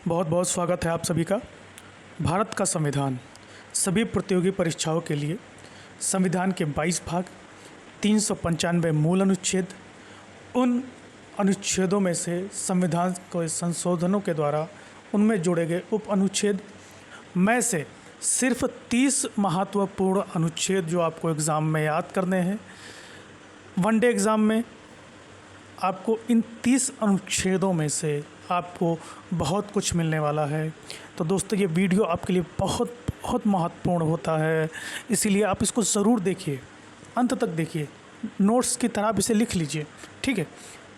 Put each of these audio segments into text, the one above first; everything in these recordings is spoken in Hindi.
बहुत बहुत स्वागत है आप सभी का। भारत का संविधान सभी प्रतियोगी परीक्षाओं के लिए संविधान के 22 भाग, 395 मूल अनुच्छेद, उन अनुच्छेदों में से संविधान के संशोधनों के द्वारा उनमें जोड़े गए उप अनुच्छेद में से सिर्फ 30 महत्वपूर्ण अनुच्छेद जो आपको एग्ज़ाम में याद करने हैं। वनडे एग्ज़ाम में आपको इन 30 अनुच्छेदों में से आपको बहुत कुछ मिलने वाला है। तो दोस्तों, ये वीडियो आपके लिए बहुत बहुत महत्वपूर्ण होता है, इसीलिए आप इसको ज़रूर देखिए, अंत तक देखिए, नोट्स की तरह आप इसे लिख लीजिए। ठीक है।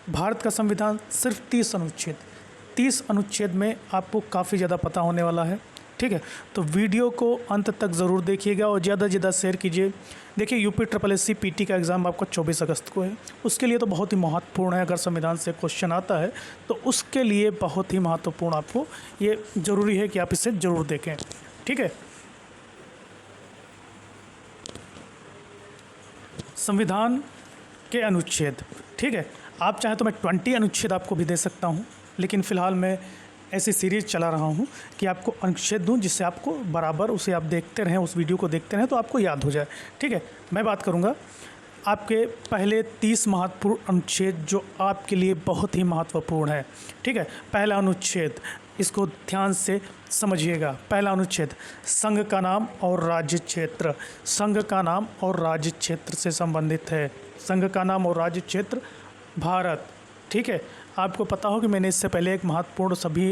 भारत का संविधान सिर्फ 30 अनुच्छेद में आपको काफ़ी ज़्यादा पता होने वाला है। ठीक है। तो वीडियो को अंत तक ज़रूर देखिएगा और ज़्यादा से ज़्यादा शेयर कीजिए। देखिए, UPSSC PT का एग्ज़ाम आपका 24 अगस्त को है। उसके लिए तो बहुत ही महत्वपूर्ण है, अगर संविधान से क्वेश्चन आता है तो उसके लिए बहुत ही महत्वपूर्ण आपको ये ज़रूरी है कि आप इसे ज़रूर देखें। ठीक है। संविधान के अनुच्छेद, ठीक है, आप चाहें तो मैं 20 अनुच्छेद आपको भी दे सकता हूँ, लेकिन फ़िलहाल मैं ऐसी सीरीज़ चला रहा हूँ कि आपको अनुच्छेद दूँ जिससे आपको बराबर उसे आप देखते रहें, उस वीडियो को देखते रहें तो आपको याद हो जाए। ठीक है। मैं बात करूँगा आपके पहले 30 महत्वपूर्ण अनुच्छेद जो आपके लिए बहुत ही महत्वपूर्ण है। ठीक है। पहला अनुच्छेद, इसको ध्यान से समझिएगा। पहला अनुच्छेद, संघ का नाम और राज्य क्षेत्र। संघ का नाम और राज्य क्षेत्र से संबंधित है। संघ का नाम और राज्य क्षेत्र भारत। ठीक है। आपको पता हो कि मैंने इससे पहले एक सभी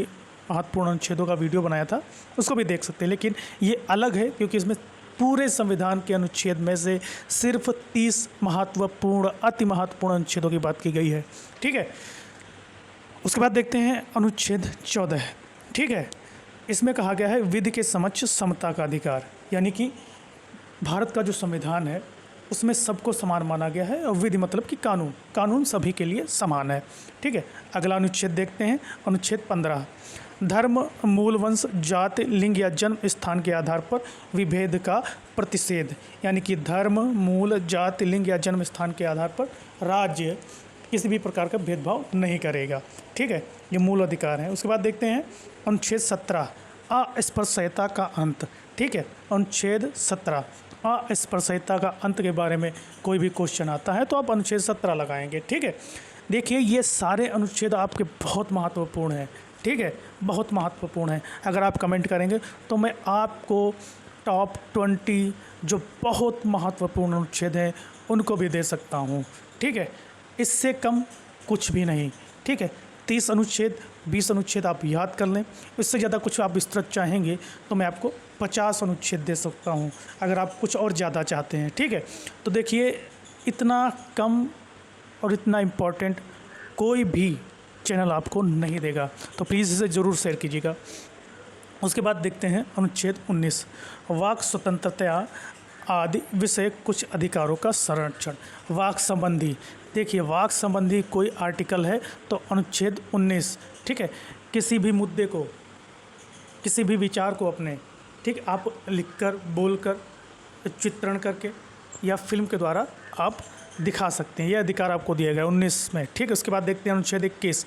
महत्वपूर्ण अनुच्छेदों का वीडियो बनाया था, उसको भी देख सकते हैं, लेकिन ये अलग है क्योंकि इसमें पूरे संविधान के अनुच्छेद में से सिर्फ 30 महत्वपूर्ण, अति महत्वपूर्ण अनुच्छेदों की बात की गई है। ठीक है। उसके बाद देखते हैं अनुच्छेद 14। ठीक है। इसमें कहा गया है विधि के समक्ष समता का अधिकार, यानी कि भारत का जो संविधान है उसमें सबको समान माना गया है और विधि मतलब कि कानून सभी के लिए समान है। ठीक है। अगला अनुच्छेद देखते हैं, अनुच्छेद 15। धर्म, मूल वंश, जाति, लिंग या जन्म स्थान के आधार पर विभेद का प्रतिषेध, यानी कि धर्म, मूल, जाति, लिंग या जन्म स्थान के आधार पर राज्य किसी भी प्रकार का भेदभाव नहीं करेगा। ठीक है। ये मूल अधिकार है। उसके बाद देखते हैं अनुच्छेद 17, अस्पृश्यता का अंत। ठीक है। अनुच्छेद 17, अस्पृश्यता का अंत के बारे में कोई भी क्वेश्चन आता है तो आप अनुच्छेद 17 लगाएंगे। ठीक है। देखिए, ये सारे अनुच्छेद आपके बहुत महत्वपूर्ण हैं। ठीक है, बहुत महत्वपूर्ण है। अगर आप कमेंट करेंगे तो मैं आपको टॉप 20 जो बहुत महत्वपूर्ण अनुच्छेद हैं उनको भी दे सकता हूँ। ठीक है। इससे कम कुछ भी नहीं। ठीक है। 30 अनुच्छेद, 20 अनुच्छेद आप याद कर लें। इससे ज़्यादा कुछ आप विस्तृत चाहेंगे तो मैं आपको 50 अनुच्छेद दे सकता हूँ, अगर आप कुछ और ज़्यादा चाहते हैं। ठीक है। तो देखिए, इतना कम और इतना इम्पोर्टेंट कोई भी चैनल आपको नहीं देगा, तो प्लीज़ इसे ज़रूर शेयर कीजिएगा। उसके बाद देखते हैं अनुच्छेद 19, वाक स्वतंत्रता आदि विषय कुछ अधिकारों का संरक्षण। वाक संबंधी, देखिए, वाक संबंधी कोई आर्टिकल है तो अनुच्छेद 19। ठीक है। किसी भी मुद्दे को, किसी भी विचार को अपने, ठीक, आप लिखकर, बोलकर, चित्रण करके या फिल्म के द्वारा आप दिखा सकते हैं। यह अधिकार आपको दिया गया 19 में। ठीक है। उसके बाद देखते हैं अनुच्छेद 21,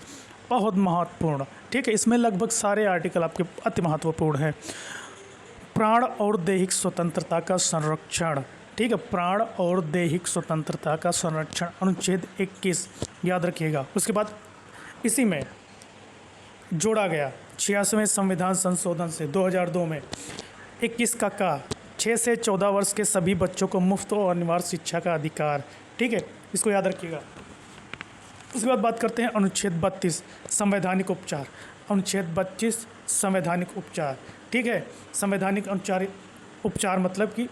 बहुत महत्वपूर्ण। ठीक है। इसमें लगभग सारे आर्टिकल आपके अति महत्वपूर्ण हैं। प्राण और दैहिक स्वतंत्रता का संरक्षण। ठीक है। प्राण और दैहिक स्वतंत्रता का संरक्षण, अनुच्छेद 21 याद रखिएगा। उसके बाद इसी में जोड़ा गया 86वें संविधान संशोधन से 2002 में 21 का 6 से 14 वर्ष के सभी बच्चों को मुफ्त और अनिवार्य शिक्षा का अधिकार। ठीक है, इसको याद रखिएगा। उसके बाद बात करते हैं अनुच्छेद 32, संवैधानिक उपचार। अनुच्छेद 32, संवैधानिक उपचार। ठीक है। संवैधानिक उपचार मतलब कि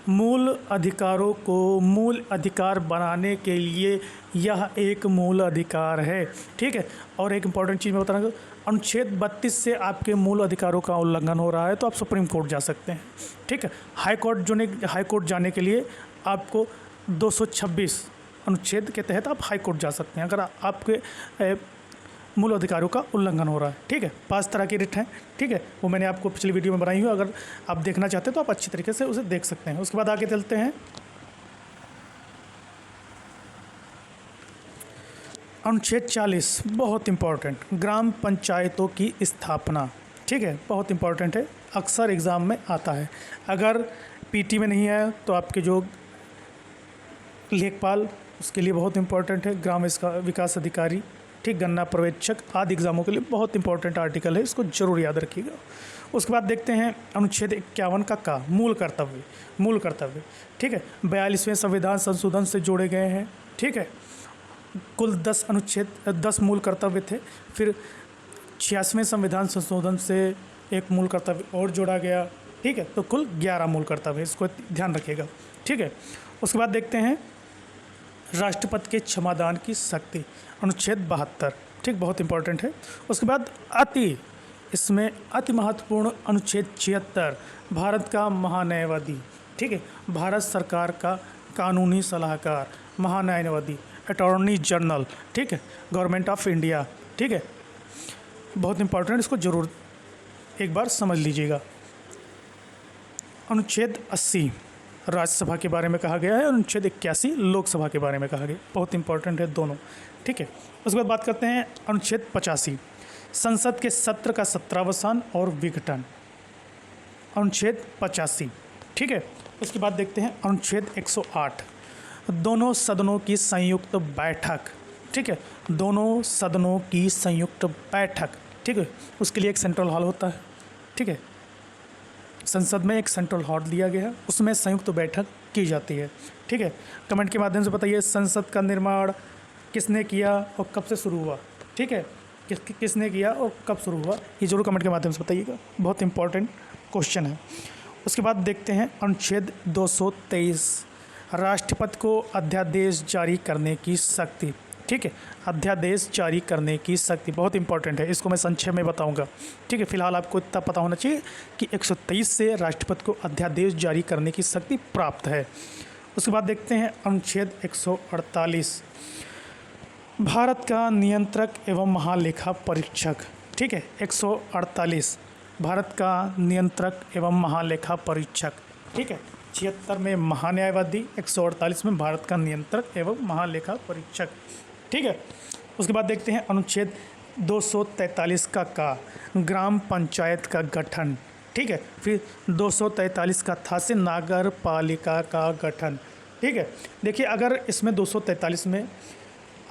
मूल अधिकारों को मूल अधिकार बनाने के लिए यह एक मूल अधिकार है। ठीक है। और एक इम्पॉर्टेंट चीज़ मैं बता रहा हूँ, अनुच्छेद 32 से आपके मूल अधिकारों का उल्लंघन हो रहा है तो आप सुप्रीम कोर्ट जा सकते हैं। ठीक है। हाई कोर्ट जाने के लिए आपको 226 अनुच्छेद के तहत आप हाई कोर्ट जा सकते हैं अगर आपके मूल अधिकारों का उल्लंघन हो रहा है। ठीक है। 5 तरह की रिट हैं। ठीक है। वो मैंने आपको पिछली वीडियो में बनाई हुई, अगर आप देखना चाहते हैं तो आप अच्छी तरीके से उसे देख सकते हैं। उसके बाद आगे चलते हैं अनुच्छेद 40 बहुत इम्पोर्टेंट, ग्राम पंचायतों की स्थापना। ठीक है, बहुत इम्पोर्टेंट है, अक्सर एग्ज़ाम में आता है। अगर पीटी में नहीं आया तो आपके जो लेखपाल, उसके लिए बहुत इम्पोर्टेंट है। ग्राम विकास अधिकारी, ठीक, गन्ना पर्यवेक्षक आदि एग्जामों के लिए बहुत इंपॉर्टेंट आर्टिकल है, इसको जरूर याद रखिएगा। उसके बाद देखते हैं अनुच्छेद 51 का मूल कर्तव्य। ठीक है, 42वें संविधान संशोधन से जोड़े गए हैं। ठीक है, कुल 10 मूल कर्तव्य थे। फिर 86वें संविधान संशोधन से एक मूल कर्तव्य और जोड़ा गया। ठीक है, तो कुल 11 मूल कर्तव्य, इसको ध्यान रखिएगा। ठीक है, उसके बाद देखते हैं राष्ट्रपति के क्षमादान की शक्ति, अनुच्छेद 72। ठीक, बहुत इंपॉर्टेंट है। उसके बाद इसमें अति महत्वपूर्ण अनुच्छेद 76, भारत का महान्यायवादी। ठीक है, भारत सरकार का कानूनी सलाहकार, महान्यायवादी, अटॉर्नी जनरल। ठीक है, गवर्नमेंट ऑफ इंडिया। ठीक है, बहुत इंपॉर्टेंट, इसको जरूर एक बार समझ लीजिएगा। अनुच्छेद 80 राज्यसभा के बारे में कहा गया है, और अनुच्छेद 81 लोकसभा के बारे में कहा गया, बहुत इंपॉर्टेंट है दोनों। ठीक है, उसके बाद बात करते हैं अनुच्छेद 85, संसद के सत्र का सत्रावसान और विघटन, अनुच्छेद 85। ठीक है, उसके बाद देखते हैं अनुच्छेद 108, दोनों सदनों की संयुक्त बैठक। ठीक है, दोनों सदनों की संयुक्त बैठक। ठीक है, उसके लिए एक सेंट्रल हॉल होता है। ठीक है, संसद में एक सेंट्रल हॉल दिया गया है, उसमें संयुक्त बैठक की जाती है। ठीक है, कमेंट के माध्यम से बताइए संसद का निर्माण किसने किया और कब से शुरू हुआ। ठीक है, किसने किया और कब शुरू हुआ, ये जरूर कमेंट के माध्यम से बताइएगा, बहुत इंपॉर्टेंट क्वेश्चन है। उसके बाद देखते हैं अनुच्छेद 223, राष्ट्रपति को अध्यादेश जारी करने की शक्ति। ठीक है, अध्यादेश जारी करने की शक्ति बहुत इंपॉर्टेंट है, इसको मैं संक्षेप में बताऊंगा। ठीक है, फिलहाल आपको इतना पता होना चाहिए कि 123 से राष्ट्रपति को अध्यादेश जारी करने की शक्ति प्राप्त है। उसके बाद देखते हैं अनुच्छेद 148, भारत का नियंत्रक एवं महालेखा परीक्षक। ठीक है, 148 भारत का नियंत्रक एवं महालेखा परीक्षक। ठीक है, 76 में महान्यायवादी, 148 में भारत का नियंत्रक एवं महालेखा परीक्षक। ठीक है, उसके बाद देखते हैं अनुच्छेद 243 का ग्राम पंचायत का गठन। ठीक है, फिर 243 का था से नगर पालिका का गठन। ठीक है, देखिए अगर इसमें 243 में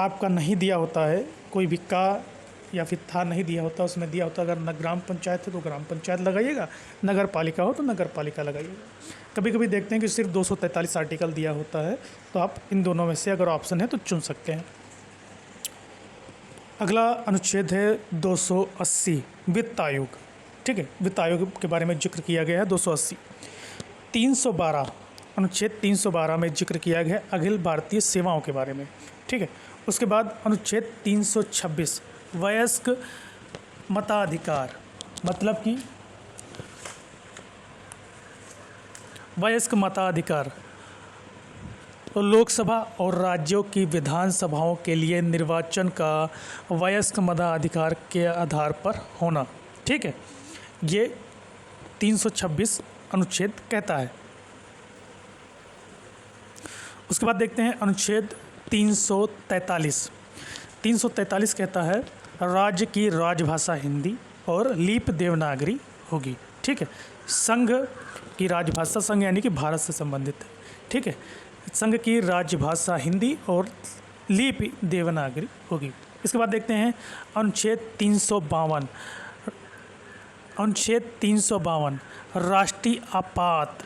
आपका नहीं दिया होता है, कोई भी का या फिर था नहीं दिया होता, उसमें दिया होता अगर ग्राम पंचायत है तो ग्राम पंचायत लगाइएगा, नगर पालिका हो तो नगर पालिका लगाइएगा। कभी कभी देखते हैं कि सिर्फ 243 आर्टिकल दिया होता है, तो आप इन दोनों में से अगर ऑप्शन है तो चुन सकते हैं। अगला अनुच्छेद है 280, वित्त आयोग। ठीक है, वित्त आयोग के बारे में जिक्र किया गया है 280। 312 अनुच्छेद 312 में जिक्र किया गया है अखिल भारतीय सेवाओं के बारे में। ठीक है, उसके बाद अनुच्छेद 326, वयस्क मताधिकार, मतलब कि वयस्क मताधिकार तो लोकसभा और राज्यों की विधानसभाओं के लिए निर्वाचन का वयस्क मताधिकार के आधार पर होना। ठीक है, ये 326 अनुच्छेद कहता है। उसके बाद देखते हैं अनुच्छेद 343। 343 कहता है राज्य की राजभाषा हिंदी और लिपि देवनागरी होगी। ठीक है, संघ की राजभाषा, संघ यानी कि भारत से संबंधित है। ठीक है, संघ की राजभाषा हिंदी और लिपि देवनागरी होगी। इसके बाद देखते हैं अनुच्छेद 352। अनुच्छेद 352 राष्ट्रीय आपात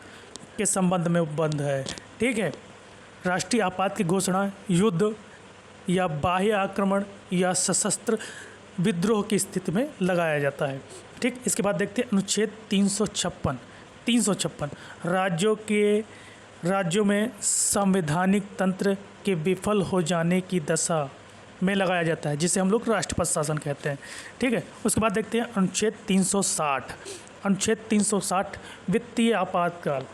के संबंध में उपबंध है। ठीक है, राष्ट्रीय आपात की घोषणा युद्ध या बाह्य आक्रमण या सशस्त्र विद्रोह की स्थिति में लगाया जाता है। ठीक, इसके बाद देखते हैं अनुच्छेद 356 राज्यों में संवैधानिक तंत्र के विफल हो जाने की दशा में लगाया जाता है, जिसे हम लोग राष्ट्रपति शासन कहते हैं। ठीक है, उसके बाद देखते हैं अनुच्छेद 360। अनुच्छेद 360 वित्तीय आपातकाल,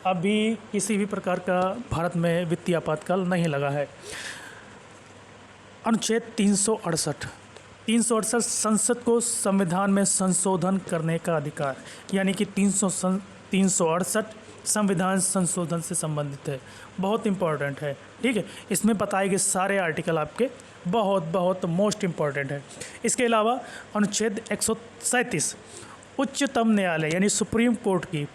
अभी किसी भी प्रकार का भारत में वित्तीय आपातकाल नहीं लगा है। अनुच्छेद 368 संसद को संविधान में संशोधन करने का अधिकार, यानी कि 368 संविधान संशोधन से संबंधित है, बहुत इंपॉर्टेंट है। ठीक है, इसमें बताए गए सारे आर्टिकल आपके बहुत बहुत मोस्ट इम्पॉर्टेंट है। इसके अलावा अनुच्छेद 137 उच्चतम न्यायालय यानी सुप्रीम कोर्ट की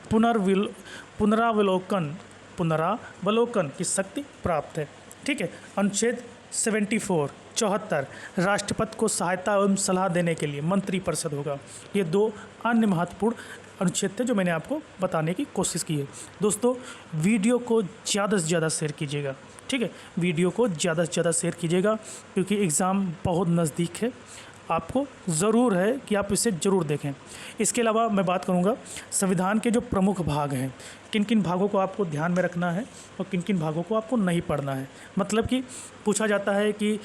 पुनरावलोकन की शक्ति प्राप्त है। ठीक है, अनुच्छेद 74 राष्ट्रपति को सहायता एवं सलाह देने के लिए मंत्रिपरिषद होगा। ये 2 अन्य महत्वपूर्ण अनुच्छेद थे जो मैंने आपको बताने की कोशिश की है। दोस्तों, वीडियो को ज़्यादा से ज़्यादा शेयर कीजिएगा। ठीक है, वीडियो को ज़्यादा से ज़्यादा शेयर कीजिएगा क्योंकि एग्ज़ाम बहुत नज़दीक है। आपको ज़रूर है कि आप इसे ज़रूर देखें। इसके अलावा मैं बात करूँगा संविधान के जो प्रमुख भाग हैं, किन किन भागों को आपको ध्यान में रखना है और किन किन भागों को आपको नहीं पढ़ना है। मतलब कि पूछा जाता है कि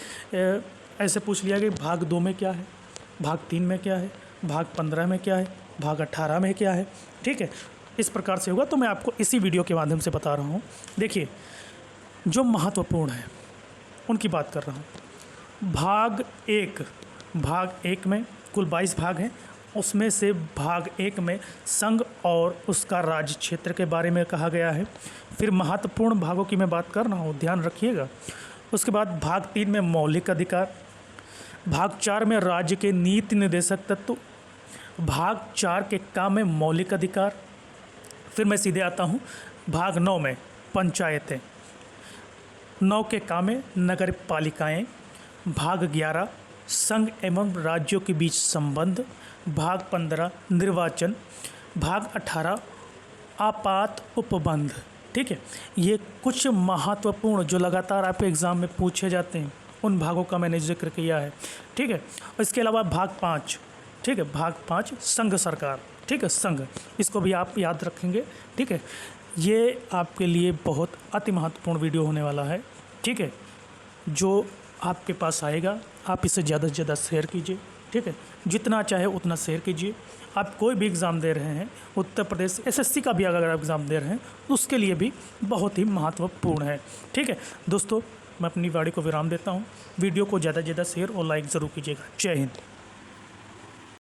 ऐसे पूछ लिया कि भाग 2 में क्या है, भाग 3 में क्या है, भाग 15 में क्या है, भाग 18 में क्या है। ठीक है, इस प्रकार से होगा, तो मैं आपको इसी वीडियो के माध्यम से बता रहा हूँ। देखिए, जो महत्वपूर्ण है उनकी बात कर रहा हूँ। भाग 1 में कुल 22 भाग हैं। उसमें से भाग 1 में संघ और उसका राज्य क्षेत्र के बारे में कहा गया है। फिर महत्वपूर्ण भागों की मैं बात कर रहा हूँ, ध्यान रखिएगा। उसके बाद भाग 3 में मौलिक अधिकार, भाग 4 में राज्य के नीति निर्देशक तत्व, भाग 4 के काम में मौलिक अधिकार। फिर मैं सीधे आता हूँ भाग 9 में पंचायतें, 9 के काम में नगर पालिकाएँ, भाग 11 संघ एवं राज्यों के बीच संबंध, भाग 15 निर्वाचन, भाग 18 आपात उपबंध। ठीक है, ये कुछ महत्वपूर्ण जो लगातार आपके एग्ज़ाम में पूछे जाते हैं उन भागों का मैंने जिक्र किया है। ठीक है, इसके अलावा भाग 5, ठीक है, भाग 5 संघ सरकार। ठीक है, संघ, इसको भी आप याद रखेंगे। ठीक है, ये आपके लिए बहुत अति महत्वपूर्ण वीडियो होने वाला है। ठीक है, जो आपके पास आएगा आप इसे ज़्यादा से ज़्यादा शेयर कीजिए। ठीक है, जितना चाहे उतना शेयर कीजिए। आप कोई भी एग्ज़ाम दे रहे हैं, उत्तर प्रदेश एसएससी का भी अगर आप एग्ज़ाम दे रहे हैं तो उसके लिए भी बहुत ही महत्वपूर्ण है। ठीक है दोस्तों, मैं अपनी वाणी को विराम देता हूँ। वीडियो को ज़्यादा से ज़्यादा शेयर और लाइक ज़रूर कीजिएगा। जय हिंद।